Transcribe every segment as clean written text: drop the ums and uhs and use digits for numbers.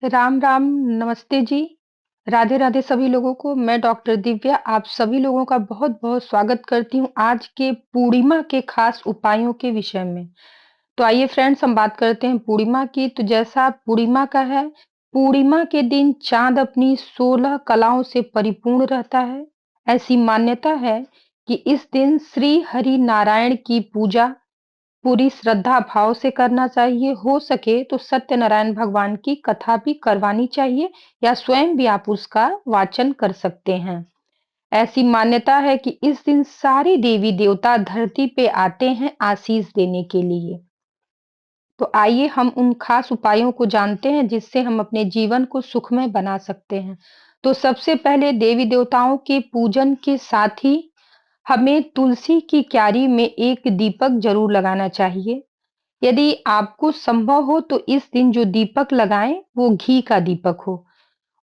राम राम। नमस्ते जी। राधे राधे सभी लोगों को। मैं डॉक्टर दिव्या आप सभी लोगों का बहुत बहुत स्वागत करती हूँ आज के पूर्णिमा के खास उपायों के विषय में। तो आइए फ्रेंड्स, हम बात करते हैं पूर्णिमा की। तो जैसा पूर्णिमा का है, पूर्णिमा के दिन चांद अपनी 16 कलाओं से परिपूर्ण रहता है। ऐसी मान्यता है कि इस दिन श्री हरि नारायण की पूजा पूरी श्रद्धा भाव से करना चाहिए। हो सके तो सत्यनारायण भगवान की कथा भी करवानी चाहिए, या स्वयं भी आप उसका वाचन कर सकते हैं। ऐसी मान्यता है कि इस दिन सारे देवी देवता धरती पे आते हैं आशीष देने के लिए। तो आइए हम उन खास उपायों को जानते हैं जिससे हम अपने जीवन को सुखमय बना सकते हैं। तो सबसे पहले देवी देवताओं के पूजन के साथ ही हमें तुलसी की क्यारी में एक दीपक जरूर लगाना चाहिए। यदि आपको संभव हो तो इस दिन जो दीपक लगाएं वो घी का दीपक हो,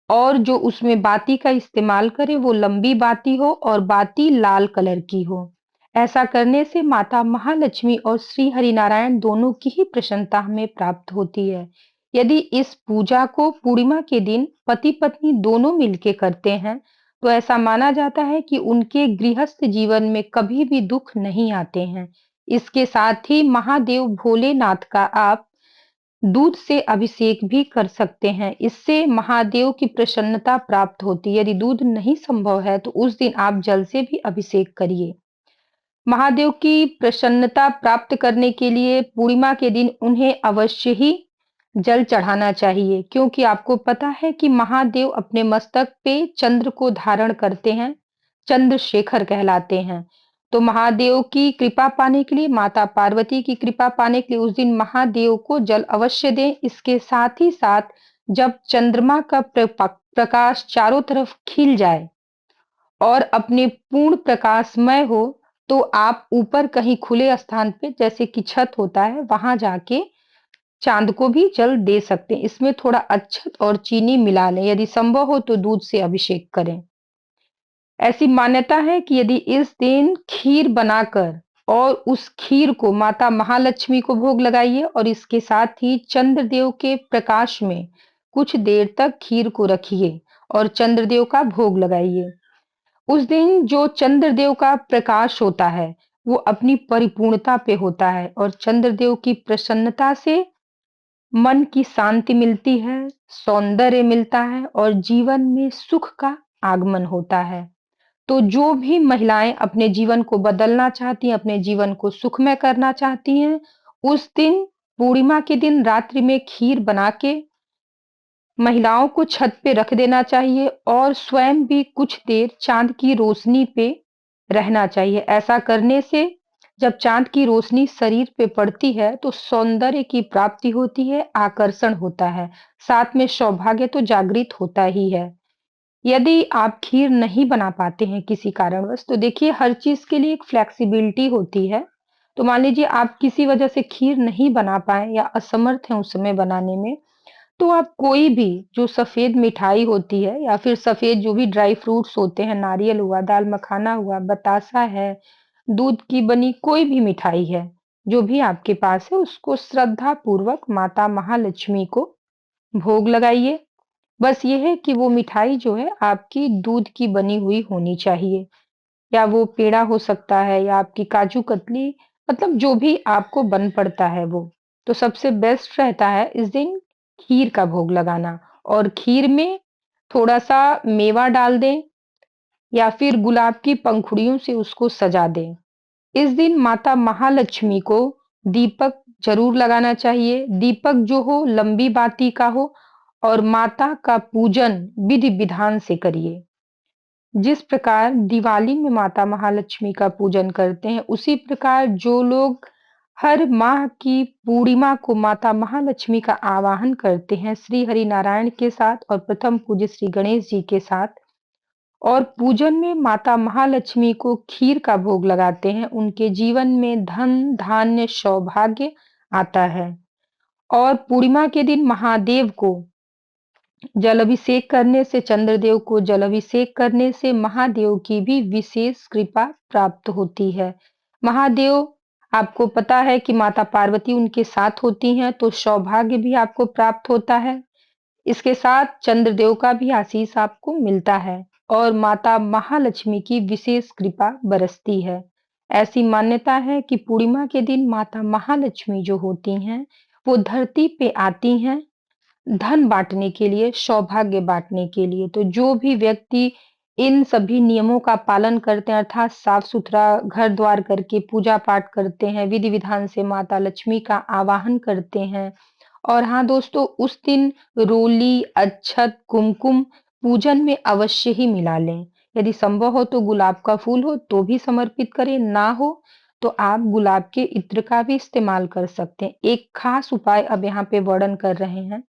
और जो उसमें बाती का इस्तेमाल करें वो लंबी बाती हो और बाती लाल कलर की हो। ऐसा करने से माता महालक्ष्मी और श्री हरिनारायण दोनों की ही प्रसन्नता हमें प्राप्त होती है। यदि इस पूजा को पूर्णिमा के दिन पति पत्नी दोनों मिलके करते हैं तो ऐसा माना जाता है कि उनके गृहस्थ जीवन में कभी भी दुख नहीं आते हैं। इसके साथ ही महादेव भोलेनाथ का आप दूध से अभिषेक भी कर सकते हैं। इससे महादेव की प्रसन्नता प्राप्त होती है। यदि दूध नहीं संभव है तो उस दिन आप जल से भी अभिषेक करिए। महादेव की प्रसन्नता प्राप्त करने के लिए पूर्णिमा के दिन उन्हें अवश्य ही जल चढ़ाना चाहिए, क्योंकि आपको पता है कि महादेव अपने मस्तक पे चंद्र को धारण करते हैं, चंद्रशेखर कहलाते हैं। तो महादेव की कृपा पाने के लिए, माता पार्वती की कृपा पाने के लिए उस दिन महादेव को जल अवश्य दें। इसके साथ ही साथ जब चंद्रमा का प्रकाश चारों तरफ खिल जाए और अपने पूर्ण प्रकाशमय हो, तो आप ऊपर कहीं खुले स्थान पे, जैसे कि छत होता है, वहां जाके चांद को भी जल दे सकते हैं। इसमें थोड़ा अक्षत और चीनी मिला लें। यदि संभव हो तो दूध से अभिषेक करें। ऐसी मान्यता है कि यदि इस दिन खीर बनाकर और उस खीर को माता महालक्ष्मी को भोग लगाइए और इसके साथ ही चंद्रदेव के प्रकाश में कुछ देर तक खीर को रखिए और चंद्रदेव का भोग लगाइए। उस दिन जो चंद्रदेव का प्रकाश होता है वो अपनी परिपूर्णता पे होता है, और चंद्रदेव की प्रसन्नता से मन की शांति मिलती है, सौंदर्य मिलता है और जीवन में सुख का आगमन होता है। तो जो भी महिलाएं अपने जीवन को बदलना चाहती हैं, अपने जीवन को सुखमय करना चाहती हैं, उस दिन पूर्णिमा के दिन रात्रि में खीर बना के महिलाओं को छत पे रख देना चाहिए और स्वयं भी कुछ देर चांद की रोशनी पे रहना चाहिए। ऐसा करने से जब चांद की रोशनी शरीर पे पड़ती है तो सौंदर्य की प्राप्ति होती है, आकर्षण होता है, साथ में सौभाग्य तो जागृत होता ही है। यदि आप खीर नहीं बना पाते हैं किसी कारणवश, तो देखिए हर चीज के लिए एक फ्लेक्सिबिलिटी होती है। तो मान लीजिए आप किसी वजह से खीर नहीं बना पाए या असमर्थ हैं उस समय बनाने में, तो आप कोई भी जो सफेद मिठाई होती है या फिर सफेद जो भी ड्राई फ्रूट्स होते हैं, नारियल हुआ, दाल मखाना हुआ, बतासा है, दूध की बनी कोई भी मिठाई है, जो भी आपके पास है, उसको श्रद्धा पूर्वक माता महालक्ष्मी को भोग लगाइए। बस ये है कि वो मिठाई जो है आपकी दूध की बनी हुई होनी चाहिए, या वो पेड़ा हो सकता है या आपकी काजू कतली, मतलब जो भी आपको बन पड़ता है वो। तो सबसे बेस्ट रहता है इस दिन खीर का भोग लगाना, और खीर में थोड़ा-सा मेवा डाल दें या फिर गुलाब की पंखुड़ियों से उसको सजा दें। इस दिन माता महालक्ष्मी को दीपक जरूर लगाना चाहिए। दीपक जो हो लंबी बाती का हो, और माता का पूजन विधि विधान से करिए। जिस प्रकार दिवाली में माता महालक्ष्मी का पूजन करते हैं, उसी प्रकार जो लोग हर माह की पूर्णिमा को माता महालक्ष्मी का आवाहन करते हैं श्री हरि नारायण के साथ और प्रथम पूज्य श्री गणेश जी के साथ, और पूजन में माता महालक्ष्मी को खीर का भोग लगाते हैं, उनके जीवन में धन धान्य सौभाग्य आता है। और पूर्णिमा के दिन महादेव को जल अभिषेक करने से, चंद्रदेव को जल अभिषेक करने से महादेव की भी विशेष कृपा प्राप्त होती है। महादेव, आपको पता है कि माता पार्वती उनके साथ होती हैं, तो सौभाग्य भी आपको प्राप्त होता है। इसके साथ चंद्रदेव का भी आशीष आपको मिलता है और माता महालक्ष्मी की विशेष कृपा बरसती है। ऐसी मान्यता है कि पूर्णिमा के दिन माता महालक्ष्मी जो होती हैं, वो धरती पे आती हैं धन बाँटने के लिए, सौभाग्य बाँटने के लिए। तो जो भी व्यक्ति इन सभी नियमों का पालन करते हैं अर्थात साफ-सुथरा घर-द्वार करके पूजा-पाठ करते हैं, विधि-विधान से माता लक्ष्मी का आवाहन करते हैं और हाँ दोस्तों, उस दिन रोली, अक्षत, कुमकुम पूजन में अवश्य ही मिला लें। यदि संभव हो तो गुलाब का फूल हो तो भी समर्पित करें, ना हो तो आप गुलाब के इत्र का भी इस्तेमाल कर सकते हैं। एक खास उपाय अब यहाँ पे वर्णन कर रहे हैं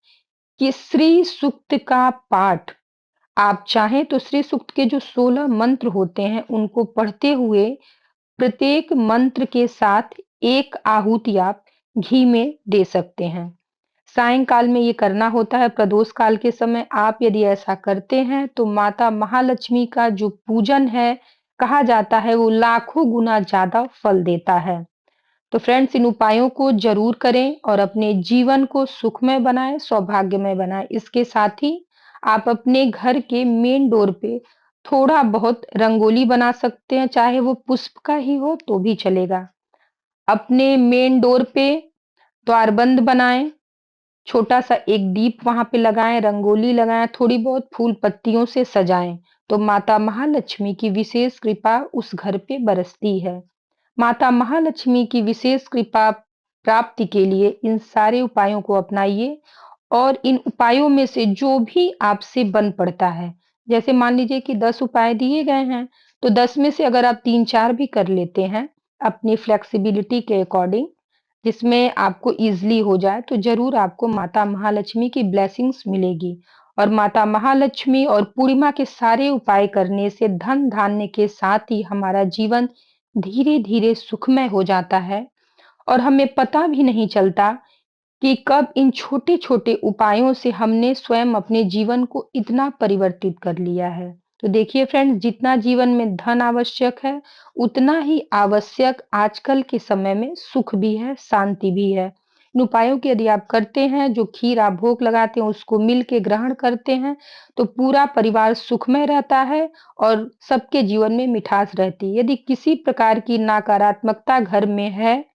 कि श्री सूक्त का पाठ आप चाहें तो श्री सूक्त के जो 16 मंत्र होते हैं, उनको पढ़ते हुए प्रत्येक मंत्र के साथ एक आहुति आप घी में दे सकते हैं। सायंकाल में ये करना होता है, प्रदोष काल के समय आप यदि ऐसा करते हैं, तो माता महालक्ष्मी का जो पूजन है, कहा जाता है वो लाखों गुना ज़्यादा फल देता है। तो फ्रेंड्स इन उपायों को ज़रूर करें और अपने जीवन को सुखमय बनाएँ, सौभाग्यमय बनाएँ। इसके साथ ही आप अपने घर के मेन डोर पे थोड़ा बहुत रंगोली बना सकते हैं, चाहे वो पुष्प का ही हो तो भी चलेगा। अपने मेन डोर पे द्वारबंद बनाएँ, छोटा-सा एक दीप वहाँ पे लगाएँ, रंगोली लगाएँ, थोड़ी बहुत फूल पत्तियों से सजाएँ, तो माता महालक्ष्मी की विशेष कृपा उस घर पे बरसती है। माता महालक्ष्मी की विशेष कृपा प्राप्ति के लिए इन सारे उपायों को अपनाइए और इन उपायों में से जो भी आपसे बन पड़ता है, जैसे मान लीजिए कि 10 उपाय दिए गए हैं, तो 10 में से अगर आप 3-4 भी कर लेते हैं, अपनी फ्लेक्सिबिलिटी के अकॉर्डिंग, जिसमें आपको ईज़िली हो जाए, तो ज़रूर आपको माता महालक्ष्मी की ब्लेसिंग्स मिलेगी और माता महालक्ष्मी और पूर्णिमा के सारे उपाय करने से धन-धान्य के साथ ही हमारा जीवन धीरे-धीरे सुखमय हो जाता है और हमें पता भी नहीं चलता कि कब इन छोटे-छोटे उपायों से हमने स्वयं अपने जीवन को इतना परिवर्तित कर लिया है। तो देखिए फ्रेंड्स जितना जीवन में धन आवश्यक है, उतना ही आवश्यक आजकल के समय में सुख भी है, शांति भी है। इन उपायों की यदि आप करते हैं, जो खीर आप भोग लगाते हैं उसको मिल के ग्रहण करते हैं, तो पूरा परिवार सुखमय रहता है और सबके जीवन में मिठास रहती है। यदि किसी प्रकार की नकारात्मकता घर में है,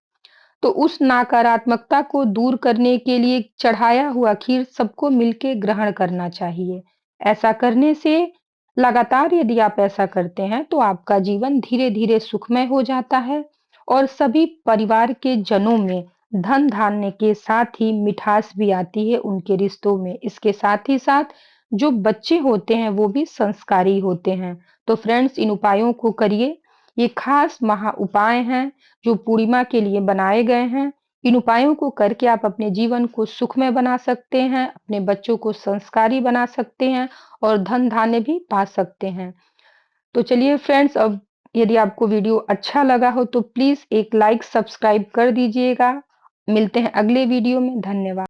तो उस नकारात्मकता को दूर करने के लिए चढ़ाया हुआ खीर सबको मिलके ग्रहण करना चाहिए। ऐसा करने से लगातार यदि आप ऐसा करते हैं, तो आपका जीवन धीरे-धीरे सुखमय हो जाता है और सभी परिवार के जनों में धन-धान्य के साथ ही मिठास भी आती है उनके रिश्तों में। इसके साथ ही साथ जो बच्चे होते हैं, वो भी संस्कारी होते हैं। तो फ्रेंड्स इन उपायों को करिए। ये खास महा उपाय हैं जो पूर्णिमा के लिए बनाए गए हैं। इन उपायों को करके आप अपने जीवन को सुखमय बना सकते हैं, अपने बच्चों को संस्कारी बना सकते हैं और धन-धान्य भी पा सकते हैं। तो चलिए फ्रेंड्स अब यदि आपको वीडियो अच्छा लगा हो तो प्लीज़ एक लाइक, सब्सक्राइब कर दीजिएगा। मिलते हैं अगले वीडियो में। धन्यवाद।